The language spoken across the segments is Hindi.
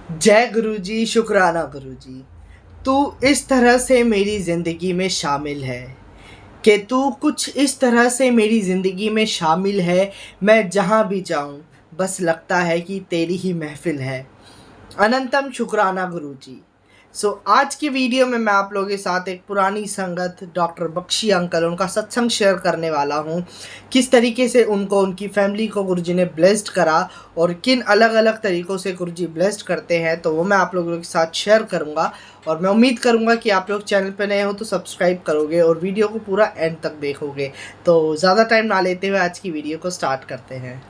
जय गुरु जी, शुक्राना गुरु जी। तू इस तरह से मेरी ज़िंदगी में शामिल है कि तू कुछ इस तरह से मेरी ज़िंदगी में शामिल है। मैं जहाँ भी जाऊँ बस लगता है कि तेरी ही महफ़िल है। अनंतम शुक्राना गुरु जी। आज की वीडियो में मैं आप लोगों के साथ एक पुरानी संगत डॉक्टर बख्शी अंकल उनका सत्संग शेयर करने वाला हूँ। किस तरीके से उनको उनकी फैमिली को गुरुजी ने ब्लेस्ड करा और किन अलग अलग तरीक़ों से गुरुजी ब्लेस्ड करते हैं, तो वो मैं आप लोगों के साथ शेयर करूँगा। और मैं उम्मीद करूँगा कि आप लोग चैनल पर नए हो तो सब्सक्राइब करोगे और वीडियो को पूरा एंड तक देखोगे। तो ज़्यादा टाइम ना लेते हुए आज की वीडियो को स्टार्ट करते हैं।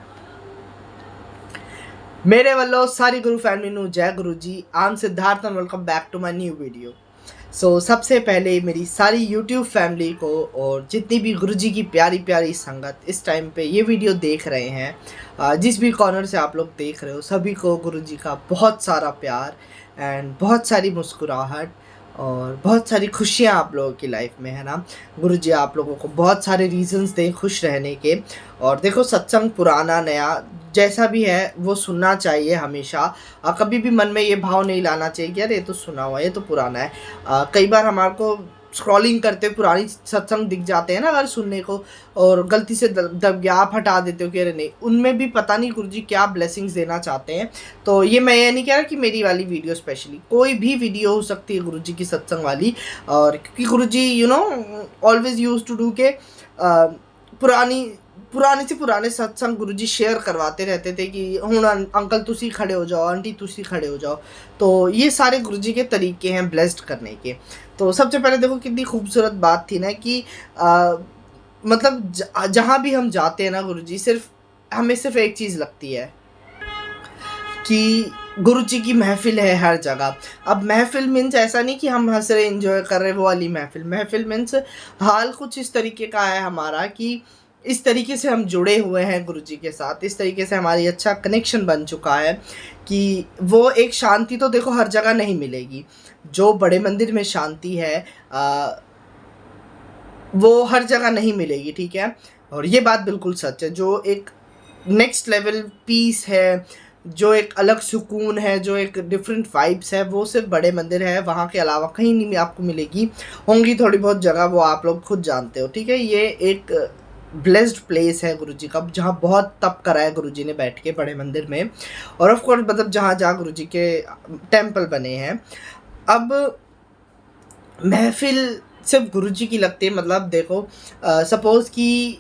मेरे वालों सारी गुरु फैमिली नू जय Guru ji. I am Siddharth and welcome back to my new video. सबसे पहले मेरी सारी यूट्यूब फैमिली को और जितनी भी गुरुजी की प्यारी प्यारी संगत इस टाइम पे ये वीडियो देख रहे हैं, जिस भी कॉर्नर से आप लोग देख रहे हो, सभी को गुरुजी का बहुत सारा प्यार एंड बहुत सारी मुस्कुराहट और बहुत सारी खुशियाँ आप लोगों की लाइफ में, है ना। गुरुजी आप लोगों को बहुत सारे रीजंस दें खुश रहने के। और देखो, सत्संग पुराना नया जैसा भी है वो सुनना चाहिए हमेशा। कभी भी मन में ये भाव नहीं लाना चाहिए कि यार ये तो सुना हुआ है, ये तो पुराना है। कई बार हमारे को स्क्रॉलिंग करते पुरानी सत्संग दिख जाते हैं ना अगर सुनने को, और गलती से दब गया आप हटा देते हो कि अरे नहीं, उनमें भी पता नहीं गुरुजी क्या ब्लेसिंग्स देना चाहते हैं। तो ये मैं ये नहीं कह रहा कि मेरी वाली वीडियो स्पेशली, कोई भी वीडियो हो सकती है गुरुजी की सत्संग वाली। और क्योंकि गुरुजी ऑलवेज यूज टू डू के पुराने से पुराने सत्संग गुरुजी शेयर करवाते रहते थे कि हुण अंकल तुसी खड़े हो जाओ, आंटी तुसी खड़े हो जाओ। तो ये सारे गुरुजी के तरीके हैं ब्लेस्ड करने के। तो सबसे पहले देखो कितनी खूबसूरत बात थी ना कि मतलब जहाँ भी हम जाते हैं ना गुरुजी, हमें सिर्फ एक चीज़ लगती है कि गुरुजी की महफिल है हर जगह। अब महफिल मीन्स ऐसा नहीं कि हम हंस रहे एंजॉय कर रहे वो वाली महफिल। महफिल मीन्स हाल कुछ इस तरीके का है हमारा कि इस तरीके से हम जुड़े हुए हैं गुरुजी के साथ, इस तरीके से हमारी अच्छा कनेक्शन बन चुका है कि वो एक शांति तो देखो हर जगह नहीं मिलेगी। जो बड़े मंदिर में शांति है वो हर जगह नहीं मिलेगी, ठीक है। और ये बात बिल्कुल सच है। जो एक नेक्स्ट लेवल पीस है, जो एक अलग सुकून है, जो एक डिफरेंट वाइब्स है, वो सिर्फ बड़े मंदिर है, वहाँ के अलावा कहीं नहीं आपको मिलेगी। होंगी थोड़ी बहुत जगह, वो आप लोग खुद जानते हो, ठीक है। ये एक ब्लेस्ड प्लेस है गुरुजी का, जहाँ बहुत तप करा है गुरुजी ने बैठ के बड़े मंदिर में। और ऑफ कोर्स मतलब जहाँ जहाँ गुरुजी के टेम्पल बने हैं। अब महफिल सिर्फ गुरुजी की लगती है। मतलब देखो, सपोज़ कि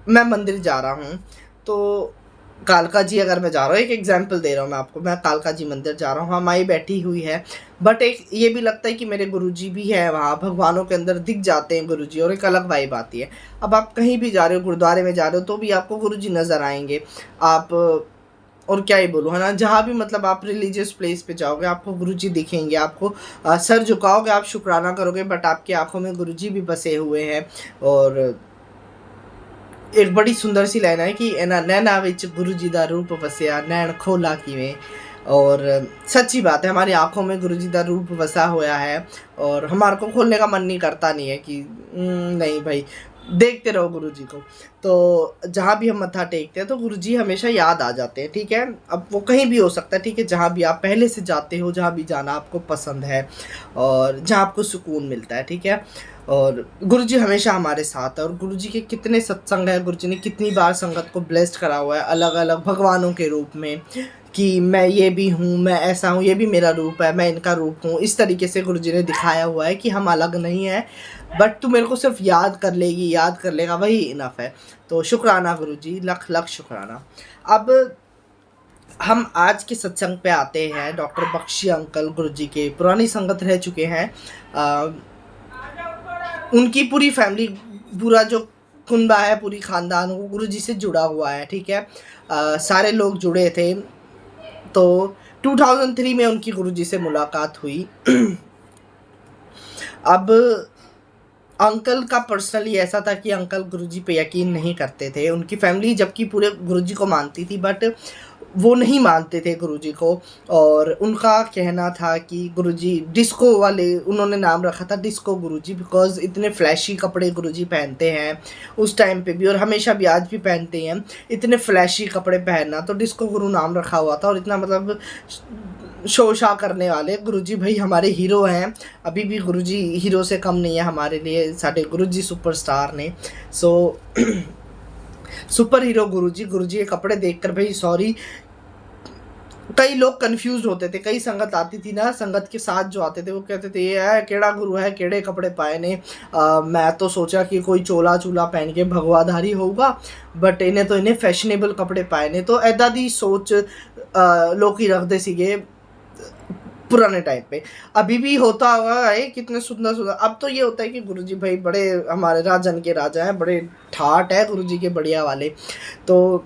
मैं मंदिर जा रहा हूँ, तो कालका जी अगर मैं जा रहा हूँ, एक एग्जांपल दे रहा हूँ मैं आपको, मैं कालका जी मंदिर जा रहा हूँ, हाँ माई बैठी हुई है, बट एक ये भी लगता है कि मेरे गुरुजी भी हैं वहाँ, भगवानों के अंदर दिख जाते हैं गुरुजी और एक अलग वाइब आती है। अब आप कहीं भी जा रहे हो, गुरुद्वारे में जा रहे हो, तो भी आपको गुरुजी नज़र आएंगे। आप और क्या ही बोलूँ, है ना, जहाँ भी मतलब आप रिलीजियस प्लेस पे जाओगे आपको गुरुजी दिखेंगे। आपको सर झुकाओगे, आप शुक्राना करोगे, बट आपकी आंखों में गुरुजी भी बसे हुए हैं। और एक बड़ी सुंदर सी लाइन है कि नैना विच गुरु जी दा रूप वसिया, नैन खोला किवें। और सच्ची बात है, हमारी आंखों में गुरु जी दा रूप वसा हुआ है और हमारे को खोलने का मन नहीं करता नहीं है कि नहीं भाई, देखते रहो गुरु जी को। तो जहाँ भी हम मत्था टेकते हैं तो गुरु जी हमेशा याद आ जाते हैं, ठीक है। अब वो कहीं भी हो सकता है, ठीक है, जहाँ भी आप पहले से जाते हो, जहाँ भी जाना आपको पसंद है और जहाँ आपको सुकून मिलता है, ठीक है। और गुरुजी हमेशा हमारे साथ है। और गुरुजी के कितने सत्संग हैं, गुरुजी ने कितनी बार संगत को ब्लेस्ड करा हुआ है अलग अलग भगवानों के रूप में कि मैं ये भी हूँ, मैं ऐसा हूँ, ये भी मेरा रूप है, मैं इनका रूप हूँ। इस तरीके से गुरुजी ने दिखाया हुआ है कि हम अलग नहीं हैं, बट तू मेरे को सिर्फ याद कर लेगी, याद कर लेगा, वही इनफ है। तो शुक्राना गुरुजी, लख लख शुक्राना। अब हम आज के सत्संग पे आते हैं। डॉक्टर बख्शी अंकल गुरुजी के पुरानी संगत रह चुके हैं। उनकी पूरी फैमिली, पूरा जो कुनबा है, पूरी ख़ानदान वो गुरुजी से जुड़ा हुआ है, ठीक है। सारे लोग जुड़े थे। तो 2003 में उनकी गुरुजी से मुलाकात हुई। अब अंकल का पर्सनली ऐसा था कि अंकल गुरुजी पे यकीन नहीं करते थे। उनकी फैमिली जबकि पूरे गुरुजी को मानती थी, बट वो नहीं मानते थे गुरुजी को। और उनका कहना था कि गुरुजी डिस्को वाले, उन्होंने नाम रखा था डिस्को गुरुजी, बिकॉज़ इतने फ्लैशी कपड़े गुरुजी पहनते हैं उस टाइम पे भी, और हमेशा भी आज भी पहनते हैं। इतने फ्लैशी कपड़े पहनना, तो डिस्को गुरु नाम रखा हुआ था। और इतना मतलब शो शा करने वाले गुरुजी भाई हमारे हीरो हैं। अभी भी गुरुजी हीरो से कम नहीं है हमारे लिए, साढ़े गुरुजी सुपरस्टार ने। सो सुपर हीरो गुरुजी। गुरुजी के कपड़े देखकर भाई सॉरी, कई लोग कंफ्यूज होते थे। कई संगत आती थी ना, संगत के साथ जो आते थे वो कहते थे ये है केड़ा गुरु है, केड़े कपड़े पाए ने। मैं तो सोचा कि कोई चोला चूला पहन के भगवाधारी होगा, बट इन्हें तो इन्हें फैशनेबल कपड़े पाए ने। तो ऐदा दी सोच लोग ही रखते सीगे पुराने टाइम पे। अभी भी होता होगा है, कितने सुंदर सुंदर। अब तो ये होता है कि गुरुजी भाई बड़े हमारे राजन के राजा हैं, बड़े ठाट है गुरुजी के बढ़िया वाले। तो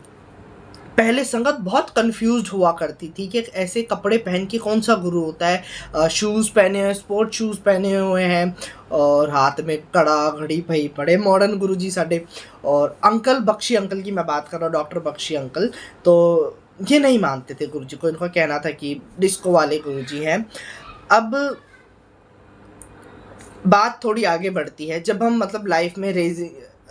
पहले संगत बहुत कंफ्यूज हुआ करती थी कि ऐसे कपड़े पहन के कौन सा गुरु होता है। शूज़ पहने हुए, स्पोर्ट शूज़ पहने हुए हैं और हाथ में कड़ा घड़ी, भाई बड़े मॉडर्न गुरुजी साडे। और अंकल बख्शी अंकल की मैं बात कर रहा हूँ, डॉक्टर बख्शी अंकल, तो ये नहीं मानते थे गुरुजी को। इनका कहना था कि डिस्को वाले गुरुजी हैं। अब बात थोड़ी आगे बढ़ती है, जब हम मतलब लाइफ में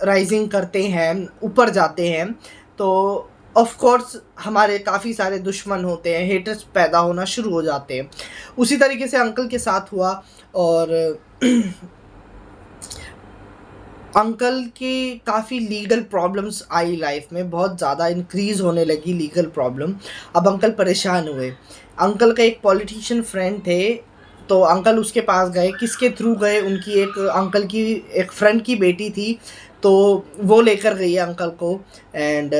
राइजिंग करते हैं, ऊपर जाते हैं, तो ऑफ कोर्स हमारे काफ़ी सारे दुश्मन होते हैं, हेटर्स पैदा होना शुरू हो जाते हैं। उसी तरीके से अंकल के साथ हुआ। और अंकल की काफ़ी लीगल प्रॉब्लम्स आई लाइफ में, बहुत ज़्यादा इंक्रीज़ होने लगी लीगल प्रॉब्लम। अब अंकल परेशान हुए। अंकल का एक पॉलिटिशियन फ्रेंड थे, तो अंकल उसके पास गए। किसके थ्रू गए? उनकी एक अंकल की एक फ्रेंड की बेटी थी, तो वो लेकर गई है अंकल को। एंड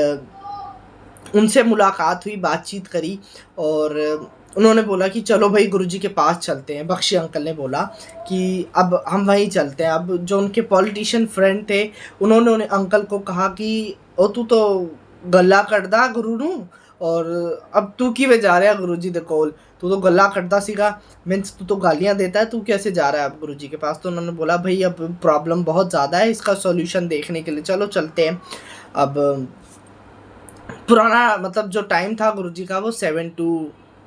उनसे मुलाकात हुई, बातचीत करी और उन्होंने बोला कि चलो भाई गुरुजी के पास चलते हैं। बख्शी अंकल ने बोला कि अब हम वहीं चलते हैं। अब जो उनके पॉलिटिशियन फ्रेंड थे उन्होंने अंकल को कहा कि ओ तू तो गला कटदा गुरु नू, और अब तू किवें जा रहा है गुरुजी दे कोल, तू तो गला कटदा सीगा, मीन्स तू तो गालियाँ देता है, तू कैसे जा रहा है अब गुरुजी के पास। तो उन्होंने बोला भाई अब प्रॉब्लम बहुत ज़्यादा है, इसका सॉल्यूशन देखने के लिए चलो चलते हैं। अब पुराना मतलब जो टाइम था गुरुजी का वो 7 to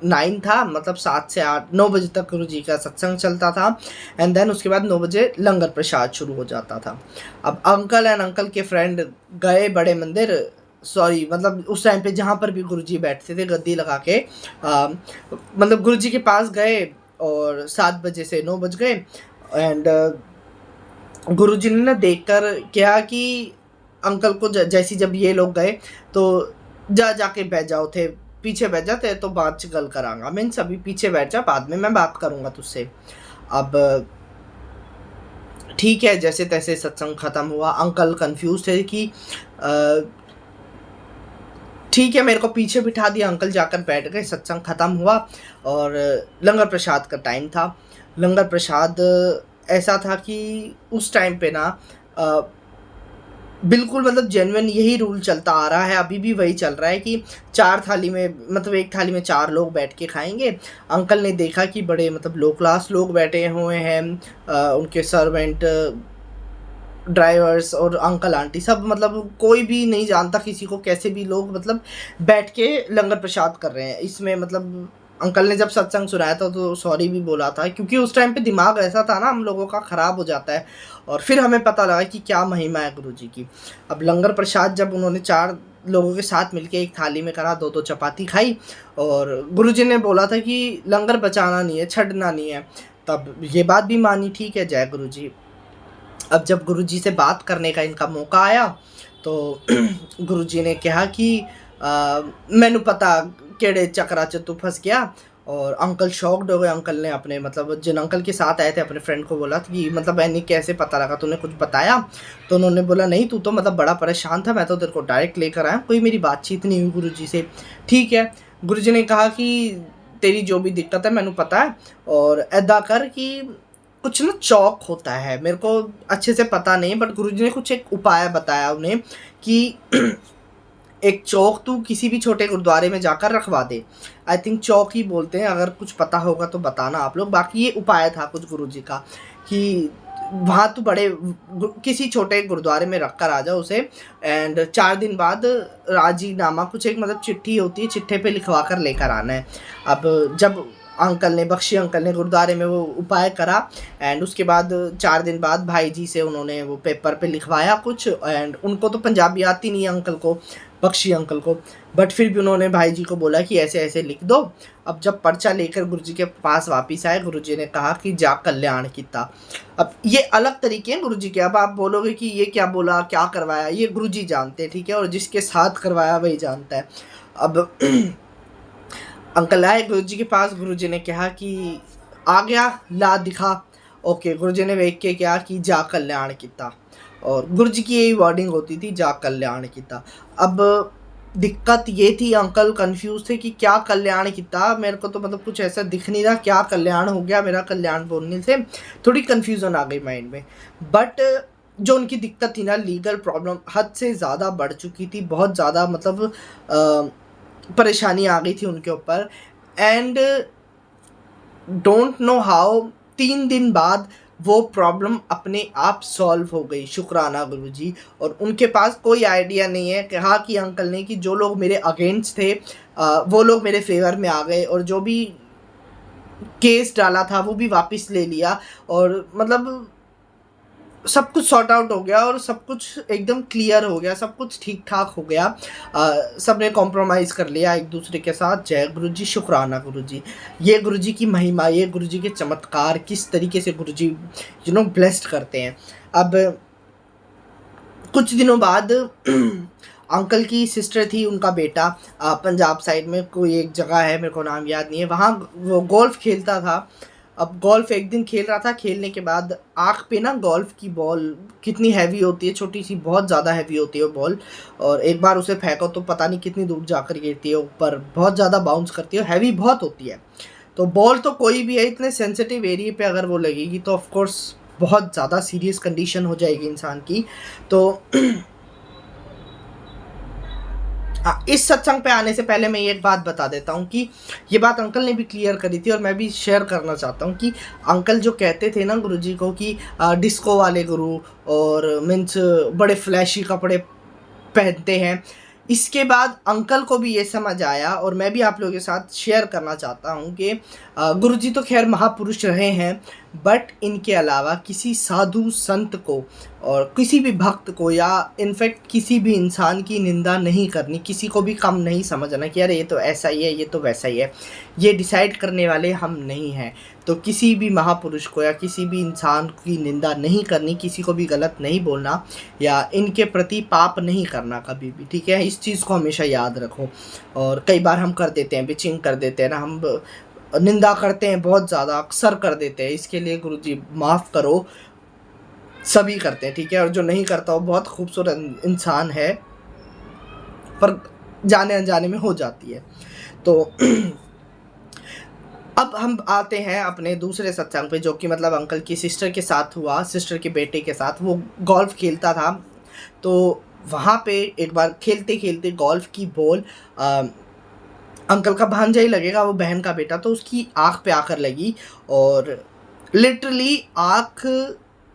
9 था, मतलब 7 से 8 9 बजे तक गुरुजी का सत्संग चलता था। एंड देन उसके बाद 9 बजे लंगर प्रसाद शुरू हो जाता था। अब अंकल एंड अंकल के फ्रेंड गए बड़े मंदिर, सॉरी मतलब उस टाइम पे जहाँ पर भी गुरुजी बैठते थे गद्दी लगा के, मतलब गुरुजी के पास गए और 7 बजे से 9 बज गए। एंड गुरुजी ने ना देखकर क्या कि अंकल को जैसी जब ये लोग गए तो जाके बैठ जाओ थे, पीछे बैठ जाते तो बाद च गल करांगा, मीन्स अभी पीछे बैठ जा, बाद में मैं बात करूँगा तुझसे। अब ठीक है, जैसे तैसे सत्संग ख़त्म हुआ। अंकल कंफ्यूज थे कि ठीक है, मेरे को पीछे बिठा दिया। अंकल जाकर बैठ गए, सत्संग ख़त्म हुआ और लंगर प्रसाद का टाइम था। लंगर प्रसाद ऐसा था कि उस टाइम पे ना बिल्कुल मतलब जेन्युइन यही रूल चलता आ रहा है, अभी भी वही चल रहा है कि 4 थाली में मतलब एक थाली में 4 लोग बैठ के खाएंगे। अंकल ने देखा कि बड़े मतलब लो क्लास लोग बैठे हुए हैं, उनके सर्वेंट, ड्राइवर्स और अंकल आंटी सब, मतलब कोई भी नहीं जानता किसी को, कैसे भी लोग मतलब बैठ के लंगर प्रसाद कर रहे हैं। इसमें मतलब अंकल ने जब सत्संग सुनाया था तो सॉरी भी बोला था, क्योंकि उस टाइम पे दिमाग ऐसा था ना हम लोगों का ख़राब हो जाता है। और फिर हमें पता लगा कि क्या महिमा है गुरुजी की। अब लंगर प्रसाद जब उन्होंने 4 लोगों के साथ मिलके एक थाली में करा, 2-2 चपाती खाई और गुरुजी ने बोला था कि लंगर बचाना नहीं है, छड़ना नहीं है। तब ये बात भी मानी, ठीक है, जय गुरुजी। अब जब गुरुजी से बात करने का इनका मौका आया तो गुरुजी ने कहा कि मैनू पता केड़े चक्रा च तू फंस गया। और अंकल शॉक्ड हो गए। अंकल ने अपने मतलब जिन अंकल के साथ आए थे अपने फ्रेंड को बोला कि मतलब ऐनी कैसे पता लगा, तूने कुछ बताया? तो उन्होंने बोला नहीं, तू तो मतलब बड़ा परेशान था, मैं तो तेरे को डायरेक्ट लेकर आया, कोई मेरी बातचीत नहीं हुई गुरुजी से। ठीक है, गुरुजी ने कहा कि तेरी जो भी दिक्कत है मैनू पता है, और ऐदा कर कि कुछ ना चौक होता है, मेरे को अच्छे से पता नहीं, बट गुरुजी ने कुछ एक उपाय बताया उन्हें कि एक चौक तू किसी भी छोटे गुरुद्वारे में जाकर रखवा दे। आई थिंक चौक ही बोलते हैं, अगर कुछ पता होगा तो बताना आप लोग। बाकी ये उपाय था कुछ गुरुजी का कि वहाँ तू बड़े किसी छोटे गुरुद्वारे में रख कर आ जाओ उसे, एंड 4 दिन बाद राजीनामा कुछ एक मतलब चिट्ठी होती है, चिट्ठे पे लिखवा कर लेकर आना है। अब जब अंकल ने बख्शी अंकल ने गुरुद्वारे में वो उपाय करा एंड उसके बाद 4 दिन बाद भाई जी से उन्होंने वो पेपर पे लिखवाया कुछ, एंड उनको तो पंजाबी आती नहीं है अंकल को, बख्शी अंकल को। बट फिर भी उन्होंने भाई जी को बोला कि ऐसे ऐसे लिख दो। अब जब पर्चा लेकर गुरुजी के पास वापस आए, गुरुजी ने कहा कि जा कल्याण किता। अब ये अलग तरीके हैं गुरुजी के। अब आप बोलोगे कि ये क्या बोला, क्या करवाया, ये गुरुजी जानते हैं, ठीक है, और जिसके साथ करवाया वही जानता है। अब अंकल आए गुरुजी के पास, गुरुजी ने कहा कि आ गया, ला दिखा। ओके, गुरुजी ने देख के क्या कि जा कल्याण किता, और गुरुजी की यही वर्डिंग होती थी, जा कल्याण किता। अब दिक्कत ये थी, अंकल कंफ्यूज थे कि क्या कल्याण किता। मेरे को तो मतलब कुछ ऐसा दिख नहीं रहा क्या कल्याण हो गया, मेरा कल्याण बोलने से थोड़ी कंफ्यूजन आ गई माइंड में। बट जो उनकी दिक्कत थी ना, लीगल प्रॉब्लम हद से ज़्यादा बढ़ चुकी थी, बहुत ज़्यादा मतलब परेशानी आ गई थी उनके ऊपर। एंड डोंट नो हाउ 3 दिन बाद वो प्रॉब्लम अपने आप सॉल्व हो गई, शुक्राना गुरुजी। और उनके पास कोई आइडिया नहीं है, कहा कि अंकल ने कि जो लोग मेरे अगेंस्ट थे वो लोग मेरे फेवर में आ गए, और जो भी केस डाला था वो भी वापस ले लिया, और मतलब सब कुछ सॉर्ट आउट हो गया, और सब कुछ एकदम क्लियर हो गया, सब कुछ ठीक ठाक हो गया। सब ने कॉम्प्रोमाइज़ कर लिया एक दूसरे के साथ। जय गुरुजी, शुक्राना गुरुजी। ये गुरुजी की महिमा, ये गुरुजी के चमत्कार, किस तरीके से गुरुजी ब्लेस्ड करते हैं। अब कुछ दिनों बाद अंकल की सिस्टर थी, उनका बेटा पंजाब साइड में कोई एक जगह है, मेरे को नाम याद नहीं है, वहाँ वो गोल्फ खेलता था। अब गोल्फ एक दिन खेल रहा था, खेलने के बाद आँख पे ना गोल्फ की बॉल कितनी हैवी होती है, छोटी सी, बहुत ज़्यादा हैवी होती है वो बॉल, और एक बार उसे फेंको तो पता नहीं कितनी दूर जाकर गिरती है ऊपर, बहुत ज़्यादा बाउंस करती है, हैवी बहुत होती है। तो बॉल तो कोई भी है, इतने सेंसिटिव एरिया पे अगर वो लगेगी तो ऑफकोर्स बहुत ज़्यादा सीरियस कंडीशन हो जाएगी इंसान की। तो इस सत्संग पे आने से पहले मैं एक बात बता देता हूँ कि ये बात अंकल ने भी क्लियर करी थी, और मैं भी शेयर करना चाहता हूँ कि अंकल जो कहते थे ना गुरुजी को कि डिस्को वाले गुरु, और मीन्स बड़े फ्लैशी कपड़े पहनते हैं, इसके बाद अंकल को भी ये समझ आया, और मैं भी आप लोगों के साथ शेयर करना चाहता हूँ कि गुरुजी तो खैर महापुरुष रहे हैं, बट इनके अलावा किसी साधु संत को और किसी भी भक्त को, या इनफैक्ट किसी भी इंसान की निंदा नहीं करनी, किसी को भी कम नहीं समझना कि अरे ये तो ऐसा ही है, ये तो वैसा ही है। ये डिसाइड करने वाले हम नहीं हैं। तो किसी भी महापुरुष को या किसी भी इंसान की निंदा नहीं करनी, किसी को भी गलत नहीं बोलना, या इनके प्रति पाप नहीं करना कभी भी, ठीक है। इस चीज़ को हमेशा याद रखो। और कई बार हम कर देते हैं, बिचिंग कर देते हैं ना, हम निंदा करते हैं, बहुत ज़्यादा अक्सर कर देते हैं। इसके लिए गुरुजी माफ़ करो, सभी करते हैं, ठीक है। और जो नहीं करता वो बहुत खूबसूरत इंसान है, पर जाने अनजाने में हो जाती है। तो अब हम आते हैं अपने दूसरे सत्संग पे, जो कि मतलब अंकल की सिस्टर के साथ हुआ, सिस्टर के बेटे के साथ। वो गोल्फ खेलता था, तो वहाँ पे एक बार खेलते खेलते गोल्फ की बॉल अंकल का भांजा ही लगेगा, वो बहन का बेटा, तो उसकी आँख पे आकर लगी, और लिटरली आँख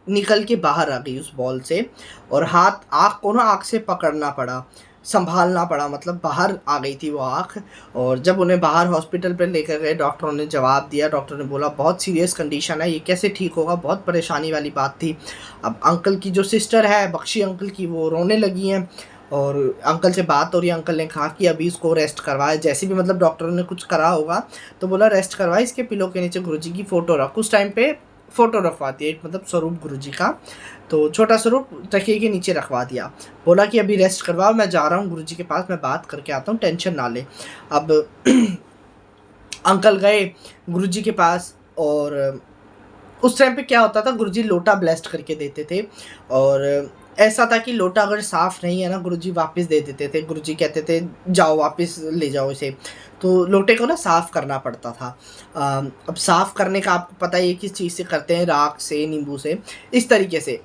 निकल के बाहर आ गई उस बॉल से, और आँख को ना आँख से पकड़ना पड़ा, संभालना पड़ा, मतलब बाहर आ गई थी वो आँख। और जब उन्हें बाहर हॉस्पिटल पे लेकर गए, डॉक्टरों ने जवाब दिया, डॉक्टर ने बोला बहुत सीरियस कंडीशन है, ये कैसे ठीक होगा, बहुत परेशानी वाली बात थी। अब अंकल की जो सिस्टर है, बख्शी अंकल की, वो रोने लगी हैं, और अंकल से बात हो रही है। अंकल ने कहा कि अभी इसको रेस्ट करवाए, जैसे भी मतलब डॉक्टरों ने कुछ करा होगा तो बोला रेस्ट करवाए, इसके पिलो के नीचे गुरुजी की फ़ोटो रख। उस टाइम पे फ़ोटो रखवाती है, एक मतलब स्वरूप गुरुजी का, तो छोटा स्वरूप तकिए के नीचे रखवा दिया। बोला कि अभी रेस्ट करवाओ, मैं जा रहा हूँ गुरुजी के पास, मैं बात करके आता हूँ, टेंशन ना ले। अब अंकल गए गुरुजी के पास, और उस टाइम पे क्या होता था, गुरुजी लोटा ब्लेस्ड करके देते थे, और ऐसा था कि लोटा अगर साफ़ नहीं है ना, गुरुजी वापस दे देते थे। गुरुजी कहते थे जाओ वापस ले जाओ इसे, तो लोटे को ना साफ़ करना पड़ता था। अब साफ़ करने का आपको पता ही है किस चीज़ से करते हैं, राख से, नींबू से, इस तरीके से।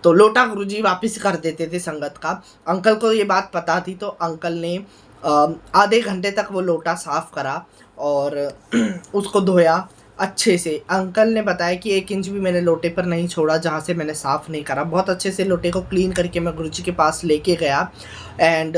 तो लोटा गुरुजी वापस कर देते थे संगत का। अंकल को ये बात पता थी, तो अंकल ने आधे घंटे तक वो लोटा साफ़ करा और उसको धोया अच्छे से। अंकल ने बताया कि 1 इंच भी मैंने लोटे पर नहीं छोड़ा जहाँ से मैंने साफ़ नहीं करा। बहुत अच्छे से लोटे को क्लीन करके मैं गुरुजी के पास लेके गया, एंड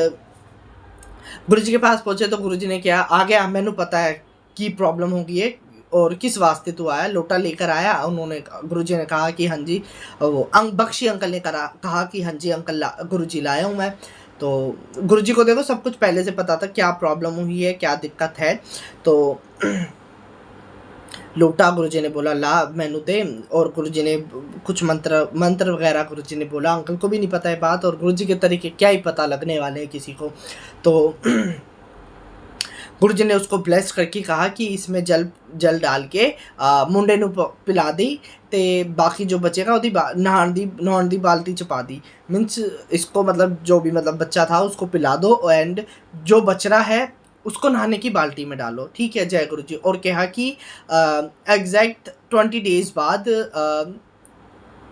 गुरुजी के पास पहुँचे तो गुरुजी ने क्या, आ गया, मैंने पता है की प्रॉब्लम होगी है और किस वास्ते तू आया, लोटा लेकर आया। उन्होंने, गुरुजी ने कहा कि हाँ जी, वो बख्शी अंकल ने कहा कि हाँ जी अंकल गुरुजी लाया हूँ मैं। तो गुरुजी को देखो सब कुछ पहले से पता था क्या प्रॉब्लम हुई है, क्या दिक्कत है। तो लोटा गुरुजी ने बोला ला मैनू दे, और गुरुजी ने कुछ मंत्र वगैरह गुरुजी ने बोला। अंकल को भी नहीं पता है बात, और गुरुजी के तरीके क्या ही पता लगने वाले हैं किसी को। तो गुरुजी ने उसको ब्लेस करके कहा कि इसमें जल डाल के मुंडे नू पिला दी, ते बाकी जो बचेगा ਉਹਦੀ नहाण दी बाल्टी च पा दी। मीन्स इसको मतलब जो भी मतलब बच्चा था उसको पिला दो, एंड जो बच रहा है उसको नहाने की बाल्टी में डालो, ठीक है जय गुरुजी। और कहा कि एग्जैक्ट 20 डेज बाद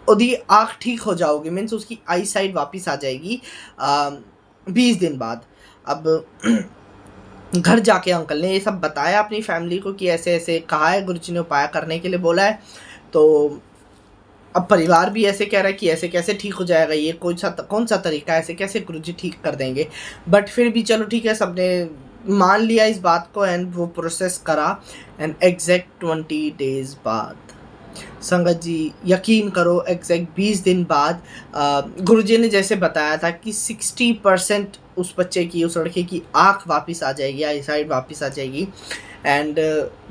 ਉਹਦੀ आँख ठीक हो जाओगी, मीन्स उसकी आई साइड वापस आ जाएगी 20 दिन बाद। अब घर जाके अंकल ने ये सब बताया अपनी फैमिली को कि ऐसे ऐसे कहा है, गुरुजी ने उपाय करने के लिए बोला है। तो अब परिवार भी ऐसे कह रहा है कि ऐसे कैसे ठीक हो जाएगा, ये कौन सा तरीका है, ऐसे कैसे गुरुजी ठीक कर देंगे। बट फिर भी चलो ठीक है, सबने मान लिया इस बात को एंड वो प्रोसेस करा। एंड एग्जैक्ट 20 डेज बाद संगत जी यकीन करो, एग्जैक्ट 20 दिन बाद गुरुजी ने जैसे बताया था कि 60% उस बच्चे की, उस लड़के की आँख वापस आ जाएगी, आई साइड वापस आ जाएगी। एंड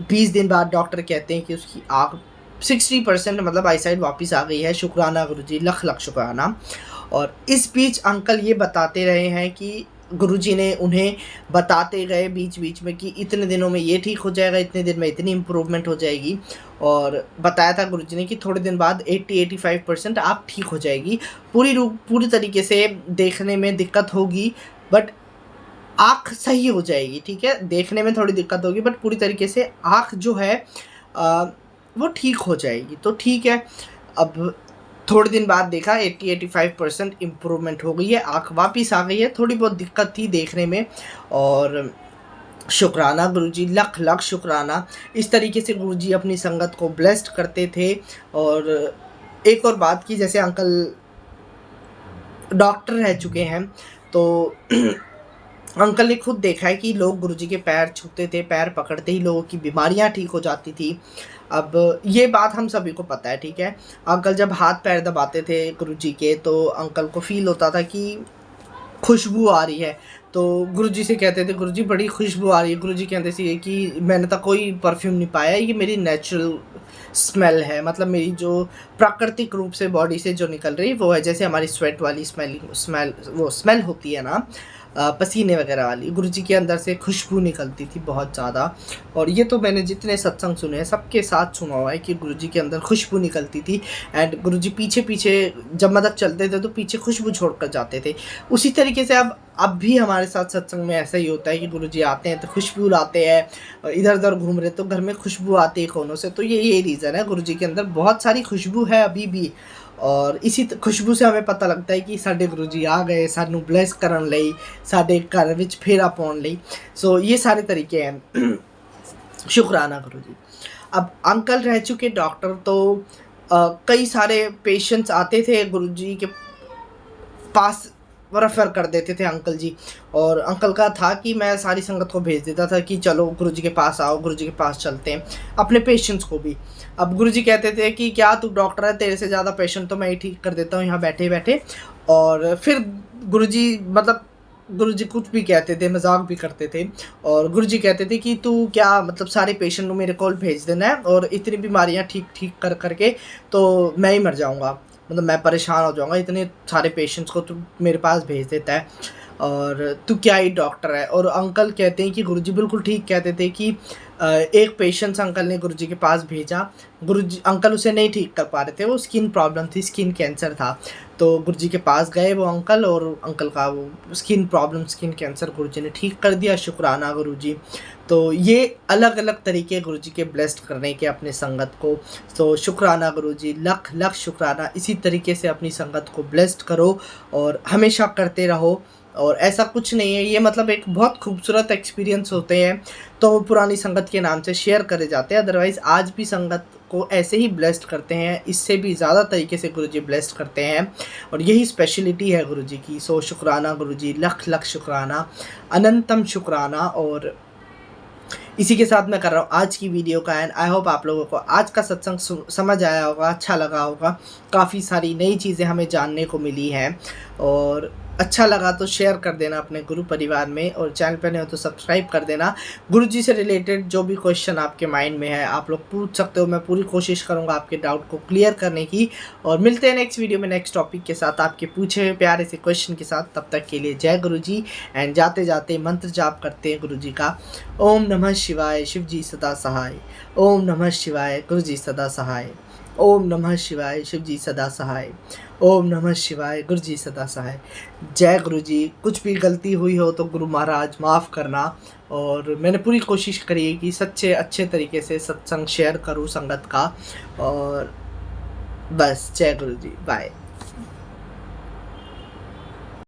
20 दिन बाद डॉक्टर कहते हैं कि उसकी आँख 60% मतलब आई साइड वापस आ गई है। शुक्राना गुरुजी, लख लख शुक्राना। और इस बीच अंकल ये बताते रहे हैं कि गुरुजी ने उन्हें बताते गए बीच बीच में कि इतने दिनों में ये ठीक हो जाएगा, इतने दिन में इतनी इम्प्रूवमेंट हो जाएगी। और बताया था गुरुजी ने कि थोड़े दिन बाद 80-85% आप ठीक हो जाएगी। पूरी तरीके से देखने में दिक्कत होगी बट आँख सही हो जाएगी, ठीक है। देखने में थोड़ी दिक्कत होगी बट पूरी तरीके से आँख जो है वो ठीक हो जाएगी। तो ठीक है, अब थोड़े दिन बाद देखा 80-85% इम्प्रूवमेंट हो गई है, आँख वापस आ गई है। थोड़ी बहुत दिक्कत थी देखने में, और शुक्राना गुरुजी, लख लख शुक्राना। इस तरीके से गुरुजी अपनी संगत को ब्लेस्ड करते थे। और एक और बात की, जैसे अंकल डॉक्टर रह चुके हैं तो अंकल ने खुद देखा है कि लोग गुरुजी के पैर छूते थे, पैर पकड़ते ही लोगों की बीमारियां ठीक हो जाती थी। अब ये बात हम सभी को पता है, ठीक है। अंकल जब हाथ पैर दबाते थे गुरुजी के तो अंकल को फील होता था कि खुशबू आ रही है। तो गुरुजी से कहते थे गुरुजी बड़ी खुशबू आ रही है। गुरुजी कहते थे कि मैंने तो कोई परफ्यूम नहीं पाया, ये मेरी नेचुरल स्मेल है, मतलब मेरी जो प्राकृतिक रूप से बॉडी से जो निकल रही वो है, जैसे हमारी स्वेट वाली स्मेल होती है ना, पसीने वगैरह वाली, गुरुजी के अंदर से खुशबू निकलती थी बहुत ज़्यादा। और ये तो मैंने जितने सत्संग सुने हैं सबके साथ सुना हुआ है कि गुरुजी के अंदर खुशबू निकलती थी। एंड गुरुजी पीछे पीछे जब मतलब चलते थे तो पीछे खुशबू छोड़ कर जाते थे। उसी तरीके से अब भी हमारे साथ सत्संग में ऐसा ही होता है कि गुरुजी आते हैं तो खुशबू लाते हैं, इधर उधर घूम रहे तो घर में खुशबू आती है कोनों से। तो ये रीज़न है, गुरुजी के अंदर बहुत सारी खुशबू है अभी भी। और इसी खुशबू से हमें पता लगता है कि साडे गुरुजी आ गए सानू ब्लेस करन लई, साडे घर विच फेरा पाउण लई। सो ये सारे तरीके हैं। शुक्राना गुरुजी। अब अंकल रह चुके डॉक्टर, तो कई सारे पेशेंट्स आते थे गुरुजी के पास, रेफ़र कर देते थे अंकल जी। और अंकल का था कि मैं सारी संगत को भेज देता था कि चलो गुरुजी के पास आओ, गुरुजी के पास चलते हैं, अपने पेशेंट्स को भी। अब गुरुजी कहते थे कि क्या तू डॉक्टर है, तेरे से ज़्यादा पेशेंट तो मैं ही ठीक कर देता हूँ यहाँ बैठे बैठे। और फिर गुरुजी कुछ भी कहते थे, मजाक भी करते थे। और गुरुजी कहते थे कि तू क्या मतलब सारे पेशेंट को मेरे को भेज देना है, और इतनी बीमारियाँ ठीक कर करके तो मैं ही मर जाऊँगा, मतलब मैं परेशान हो जाऊँगा, इतने सारे पेशेंट्स को तू मेरे पास भेज देता है, और तू क्या ही डॉक्टर है। और अंकल कहते हैं कि गुरुजी बिल्कुल ठीक कहते थे कि एक पेशेंट्स अंकल ने गुरुजी के पास भेजा, गुरुजी अंकल उसे नहीं ठीक कर पा रहे थे, वो स्किन प्रॉब्लम थी, स्किन कैंसर था। तो गुरुजी के पास गए वो अंकल, और अंकल का वो स्किन प्रॉब्लम, स्किन कैंसर गुरुजी ने ठीक कर दिया। शुक्राना गुरुजी। तो ये अलग अलग तरीके गुरुजी के ब्लेस्ड करने के अपने संगत को। तो शुक्राना गुरुजी, लख लख शुक्राना। इसी तरीके से अपनी संगत को ब्लेस्ड करो और हमेशा करते रहो। और ऐसा कुछ नहीं है, ये मतलब एक बहुत खूबसूरत एक्सपीरियंस होते हैं तो पुरानी संगत के नाम से शेयर करे जाते हैं। अदरवाइज़ आज भी संगत को ऐसे ही ब्लेस्ड करते हैं, इससे भी ज़्यादा तरीके से गुरुजी ब्लेस्ड करते हैं, और यही स्पेशलिटी है गुरुजी की। सो शुक्राना गुरुजी, लख लख शुक्राना, अनंतम शुक्राना। और इसी के साथ मैं कर रहा हूँ आज की वीडियो का एंड। आई होप आप लोगों को आज का सत्संग समझ आया होगा, अच्छा लगा होगा। काफ़ी सारी नई चीज़ें हमें जानने को मिली हैं, और अच्छा लगा तो शेयर कर देना अपने गुरु परिवार में, और चैनल पर नहीं हो तो सब्सक्राइब कर देना। गुरुजी से रिलेटेड जो भी क्वेश्चन आपके माइंड में है आप लोग पूछ सकते हो, मैं पूरी कोशिश करूंगा आपके डाउट को क्लियर करने की। और मिलते हैं नेक्स्ट वीडियो में नेक्स्ट टॉपिक के साथ, आपके पूछे हुए प्यारे से क्वेश्चन के साथ। तब तक के लिए जय गुरुजी। एंड जाते जाते मंत्र जाप करते हैं गुरुजी का। ओम नमः शिवाय, शिव जी सदा सहाय। ओम नमः शिवाय, गुरुजी सदा सहाय। ओम नमः शिवाय, शिव जी सदा सहाय। ओम नमः शिवाय, गुरु जी सदा सहाय। जय गुरु जी। कुछ भी गलती हुई हो तो गुरु महाराज माफ़ करना। और मैंने पूरी कोशिश करी है कि सच्चे अच्छे तरीके से सत्संग शेयर करूं संगत का। और बस जय गुरु जी, बाय।